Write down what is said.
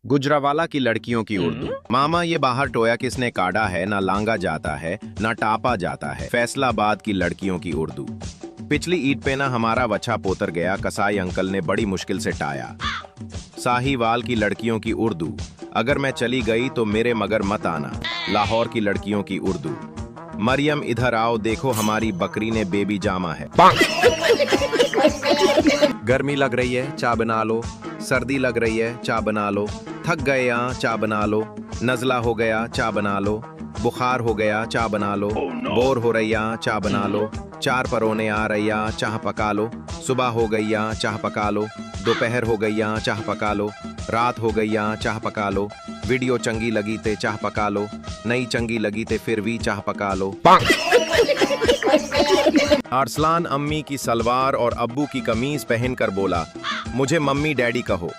गुजरावाला की लड़कियों की उर्दू। मामा ये बाहर टोया किसने काढ़ा है, ना लांगा जाता है ना टापा जाता है। फैसलाबाद की लड़कियों की उर्दू। पिछली ईद पे ना हमारा वछा पोतर गया, कसाई अंकल ने बड़ी मुश्किल से टाया। साहीवाल की लड़कियों की उर्दू। अगर मैं चली गई तो मेरे मगर मत आना। लाहौर की लड़कियों की उर्दू। मरियम इधर आओ, देखो हमारी बकरी ने बेबी जामा है। गर्मी लग रही है, चा बना लो। सर्दी लग रही है, चा बना लो। थक गए यहाँ, चा बना लो। नजला हो गया, चा बना लो। बुखार हो गया, चा बना लो। बोर हो रही यहाँ, चा बना लो। चार परोने आ रही यहाँ, चाह पका लो। सुबह हो गई यहाँ, चाह पका लो। दोपहर हो गई यहाँ, चाह पका लो। रात हो गई यहाँ, चाह पका लो। वीडियो चंगी लगी ते चाह पका लो। नई चंगी लगी ते फिर भी चाह पका लो। अरसलान अम्मी की सलवार और अब्बू की कमीज पहनकर बोला, मुझे मम्मी डैडी कहो।